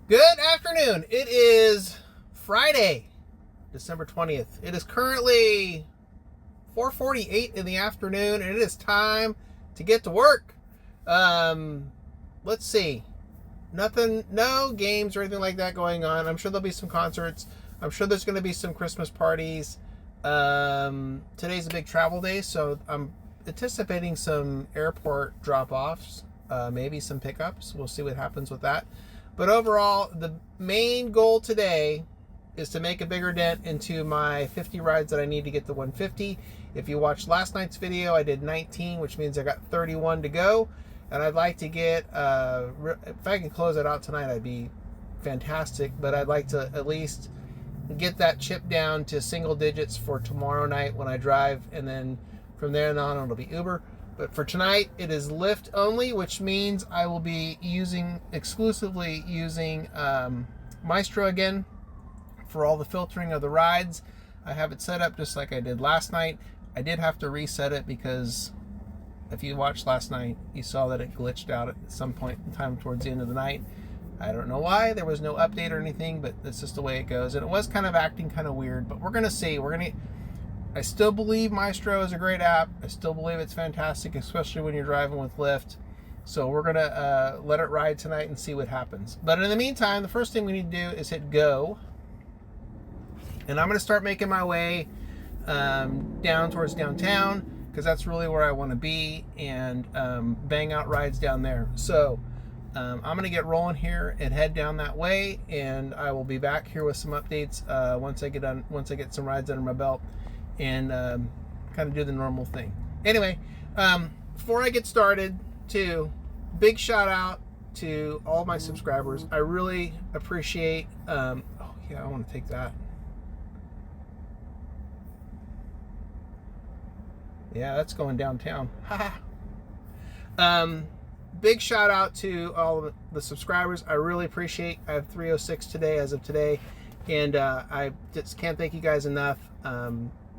Good afternoon. It is Friday, December 20th. It is currently 4:48 in the afternoon, and it is time to get to work. Let's see. Nothing, no games or anything like that going on. I'm sure there'll be some concerts. I'm sure there's going to be some Christmas parties. Today's a big travel day, so I'm anticipating some airport drop-offs, maybe some pickups. We'll see what happens with that. But overall, the main goal today is to make a bigger dent into my 50 rides that I need to get to 150. If you watched last night's video, I did 19, which means I got 31 to go. And I'd like to get, if I can close it out tonight, I'd be fantastic. But I'd like to at least get that chip down to single digits for tomorrow night when I drive. And then from there on, it'll be Uber. But for tonight, it is Lyft only, which means I will be exclusively using Mystro again for all the filtering of the rides. I have it set up just like I did last night. I did have to reset it because if you watched last night, you saw that it glitched out at some point in time towards the end of the night. I don't know why. There was no update or anything, but that's just the way it goes. And it was kind of acting kind of weird, but we're going to see. I still believe Mystro is a great app. I still believe it's fantastic, especially when you're driving with Lyft. So we're going to let it ride tonight and see what happens. But in the meantime, the first thing we need to do is hit go. And I'm going to start making my way down towards downtown because that's really where I want to be, and bang out rides down there. So I'm going to get rolling here and head down that way, and I will be back here with some updates once I get some rides under my belt. And kind of do the normal thing. Anyway, before I get started, big shout out to all my subscribers. I really appreciate. Oh yeah, I want to take that. Yeah, that's going downtown. Big shout out to all of the subscribers. I really appreciate. I have 306 today as of today, and I just can't thank you guys enough.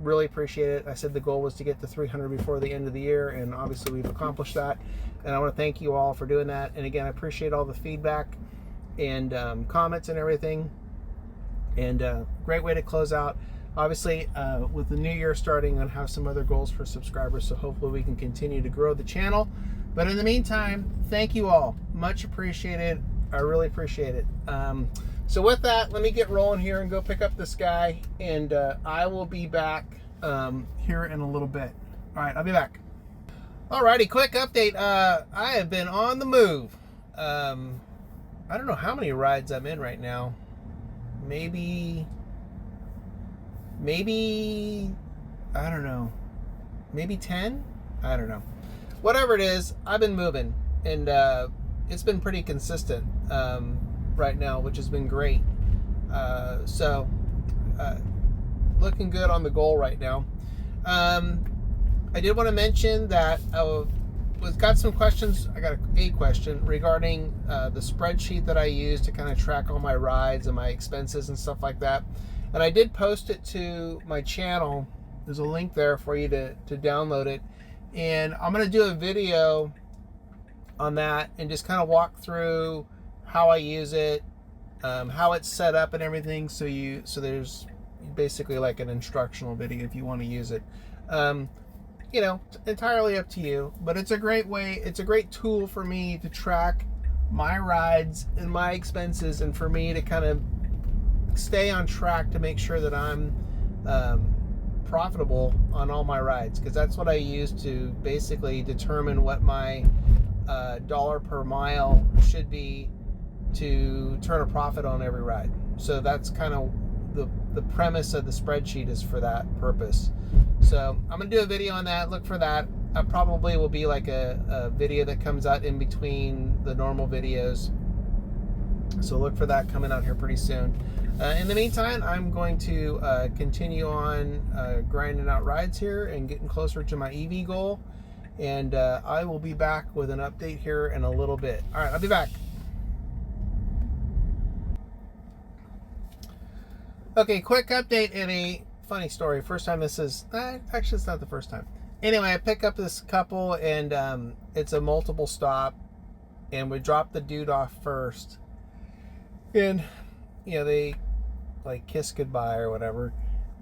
Really appreciate it. I said the goal was to get to 300 before the end of the year, and obviously we've accomplished that. And I want to thank you all for doing that. And again, I appreciate all the feedback and comments and everything. And great way to close out. Obviously, with the new year starting, I'll have some other goals for subscribers, so hopefully we can continue to grow the channel. But in the meantime, thank you all. Much appreciated. I really appreciate it. So with that, let me get rolling here and go pick up this guy, and I will be back here in a little bit. All right, I'll be back. Alrighty, quick update. I have been on the move. I don't know how many rides I'm in right now. Maybe, I don't know. Maybe 10? I don't know. Whatever it is, I've been moving, and it's been pretty consistent. Right now, which has been great. So looking good on the goal right now. I did want to mention that I got some questions. I got a question regarding the spreadsheet that I use to kind of track all my rides and my expenses and stuff like that. And I did post it to my channel. There's a link there for you to download it. And I'm going to do a video on that and just kind of walk through how I use it, how it's set up and everything. So there's basically like an instructional video if you want to use it. Entirely up to you, but it's a great way. It's a great tool for me to track my rides and my expenses, and for me to kind of stay on track to make sure that I'm profitable on all my rides, because that's what I use to basically determine what my dollar per mile should be to turn a profit on every ride. So that's kind of the premise of the spreadsheet, is for that purpose. So I'm going to do a video on that. Look for that. I probably will be like a video that comes out in between the normal videos. So look for that coming out here pretty soon. In the meantime, I'm going to continue on grinding out rides here and getting closer to my EV goal. And I will be back with an update here in a little bit. All right, I'll be back. Okay, quick update and a funny story. First time this is, actually it's not the first time. Anyway, I pick up this couple, and it's a multiple stop, and we drop the dude off first. And, they like kiss goodbye or whatever.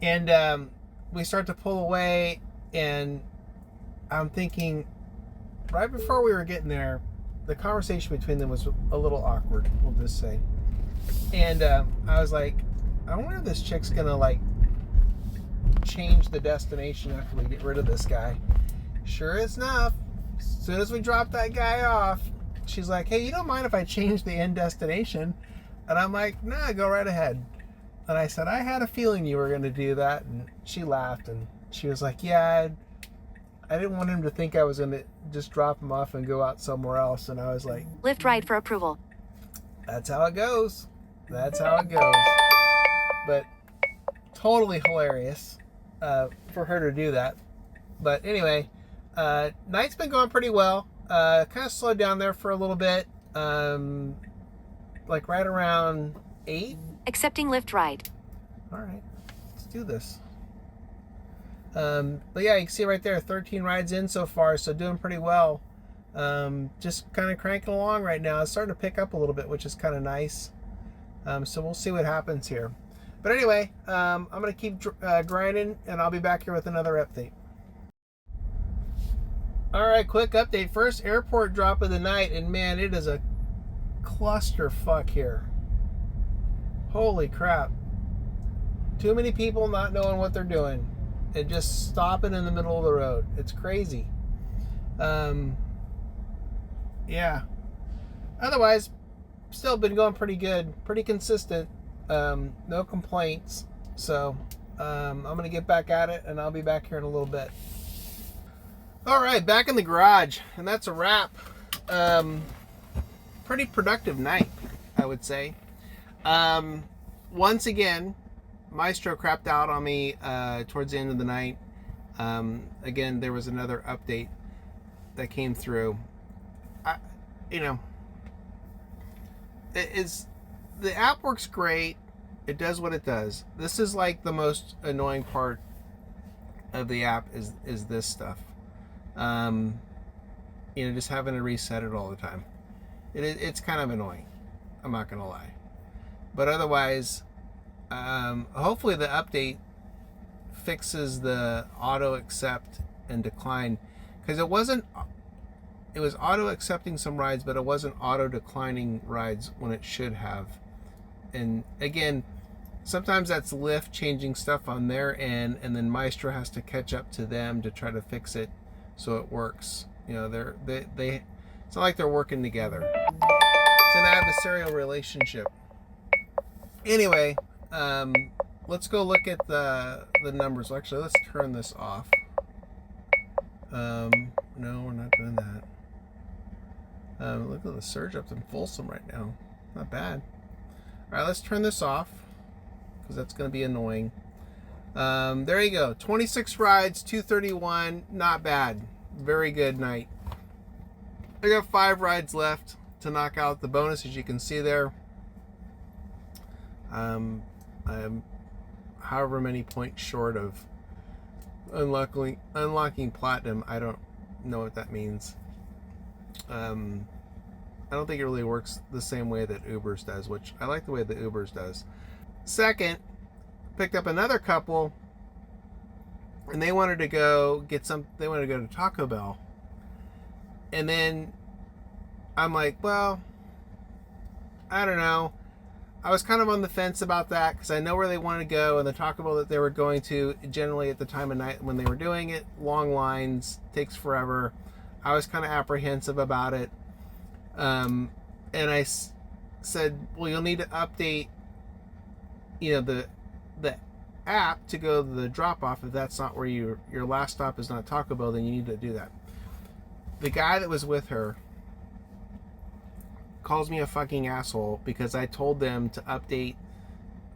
And we start to pull away, and I'm thinking, right before we were getting there, the conversation between them was a little awkward, we'll just say. And I was like, I wonder if this chick's gonna like change the destination after we get rid of this guy. Sure enough, as soon as we drop that guy off, she's like, hey, you don't mind if I change the end destination? And I'm like, nah, go right ahead. And I said, I had a feeling you were going to do that. And she laughed, and she was like, yeah, I didn't want him to think I was going to just drop him off and go out somewhere else. And I was like, Lyft ride for approval. That's how it goes. That's how it goes. But totally hilarious for her to do that. But anyway, night's been going pretty well. Kind of slowed down there for a little bit. Like right around 8. Accepting Lyft ride. All right, let's do this. But yeah, you can see right there, 13 rides in so far, so doing pretty well. Just kind of cranking along right now. It's starting to pick up a little bit, which is kind of nice. So we'll see what happens here. But anyway, I'm going to keep grinding, and I'll be back here with another update. All right, quick update. First airport drop of the night, and man, it is a clusterfuck here. Holy crap. Too many people not knowing what they're doing and just stopping in the middle of the road. It's crazy. Yeah. Otherwise, still been going pretty good, pretty consistent. No complaints. So I'm going to get back at it, and I'll be back here in a little bit. All right, back in the garage, and that's a wrap. Pretty productive night, I would say. Once again, Mystro crapped out on me towards the end of the night. Again, there was another update that came through. The app works great. It does what it does. This is like the most annoying part of the app is this stuff. Just having to reset it all the time. It's kind of annoying. I'm not gonna lie. But otherwise, hopefully the update fixes the auto accept and decline, because it was auto accepting some rides, but it wasn't auto declining rides when it should have. And again, sometimes that's Lyft changing stuff on their end, and then Mystro has to catch up to them to try to fix it so it works. They it's not like they're working together. It's an adversarial relationship. Anyway, let's go look at the numbers. Actually, let's turn this off. No, we're not doing that. Look at the surge up in Folsom right now. Not bad. All right, let's turn this off, because that's going to be annoying. There you go. 26 rides, 231. Not bad. Very good night. I got 5 rides left to knock out the bonus, as you can see there. I'm however many points short of unlocking platinum. I don't know what that means. I don't think it really works the same way that Uber's does, which I like the way that Uber's does. Second, picked up another couple, and they wanted to go to Taco Bell. And then I'm like, well, I don't know. I was kind of on the fence about that, because I know where they wanted to go, and the Taco Bell that they were going to, generally at the time of night when they were doing it, long lines, takes forever. I was kind of apprehensive about it. And I said, well, you'll need to update, the app to go to the drop-off. If that's not where your last stop is not Taco Bell, then you need to do that. The guy that was with her calls me a fucking asshole because I told them to update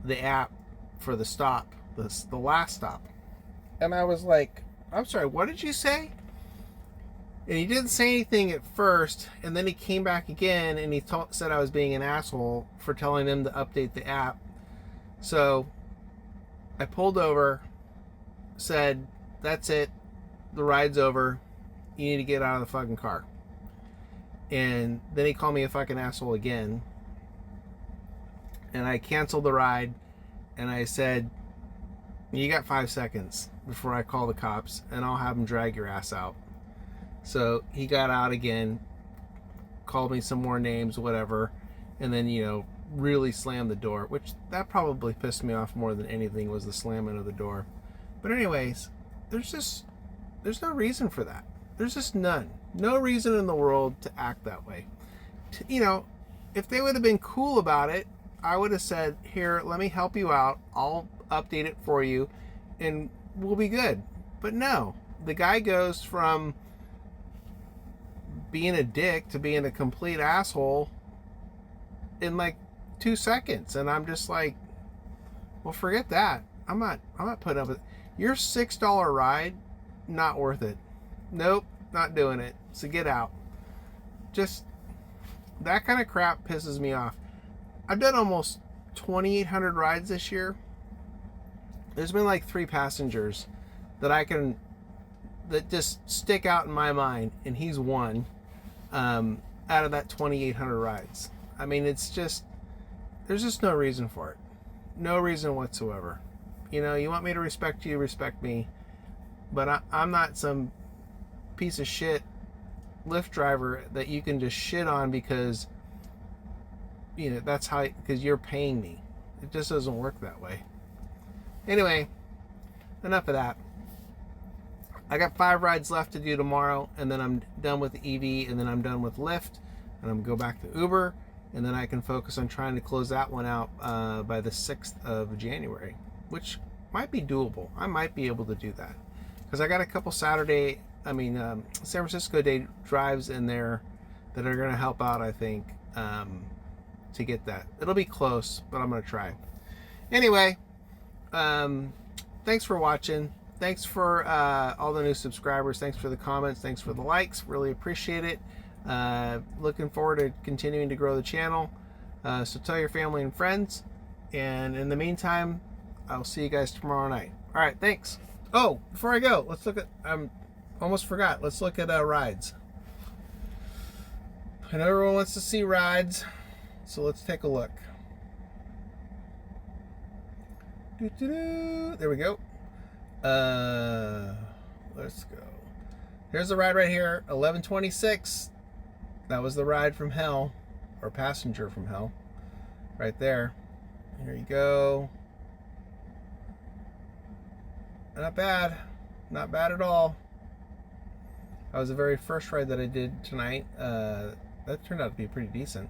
the app for the stop, the last stop. And I was like, I'm sorry, what did you say? And he didn't say anything at first, and then he came back again, and he said I was being an asshole for telling them to update the app. So I pulled over, said, that's it, the ride's over, you need to get out of the fucking car. And then he called me a fucking asshole again. And I canceled the ride, and I said, you got 5 seconds before I call the cops, and I'll have them drag your ass out. So he got out again, called me some more names, whatever, and then, really slammed the door, which that probably pissed me off more than anything, was the slamming of the door. But anyways, there's no reason for that. There's just none. No reason in the world to act that way. If they would have been cool about it, I would have said, here, let me help you out. I'll update it for you and we'll be good. But no, the guy goes from being a dick to being a complete asshole in like 2 seconds. And I'm just like, well, forget that. I'm not putting up with your $6 ride. Not worth it. Nope, not doing it. So get out. Just that kind of crap pisses me off. I've done almost 2,800 rides this year. There's been like 3 passengers that just stick out in my mind, and he's one out of that 2,800 rides. I mean, there's just no reason for it. No reason whatsoever. You want me to respect you, respect me. But I'm not some piece of shit Lyft driver that you can just shit on because because you're paying me. It just doesn't work that way. Anyway, enough of that. I got 5 rides left to do tomorrow, and then I'm done with the EV, and then I'm done with Lyft, and I'm going to go back to Uber, and then I can focus on trying to close that one out by the 6th of January, which might be doable. I might be able to do that because I got a couple San Francisco day drives in there that are going to help out, I think, to get that. It'll be close, but I'm going to try. Anyway, thanks for watching. Thanks for all the new subscribers. Thanks for the comments. Thanks for the likes. Really appreciate it. Looking forward to continuing to grow the channel. So tell your family and friends. And in the meantime, I'll see you guys tomorrow night. All right, thanks. Oh, before I go, let's look at, almost forgot. Let's look at rides. I know everyone wants to see rides, so let's take a look. There we go. Let's go. Here's the ride right here, 1126. That was the ride from hell, or passenger from hell, right there. Here you go. Not bad. Not bad at all. That was the very first ride that I did tonight. That turned out to be pretty decent.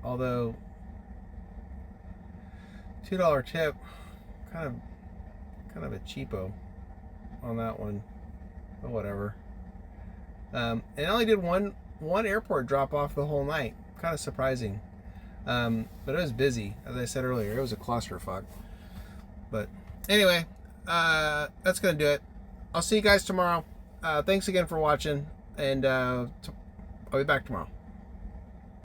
Although, $2 tip, kind of a cheapo on that one. But whatever. And I only did one airport drop off the whole night. Kind of surprising. But it was busy. As I said earlier, it was a clusterfuck. But anyway, that's going to do it. I'll see you guys tomorrow. Thanks again for watching, and I'll be back tomorrow.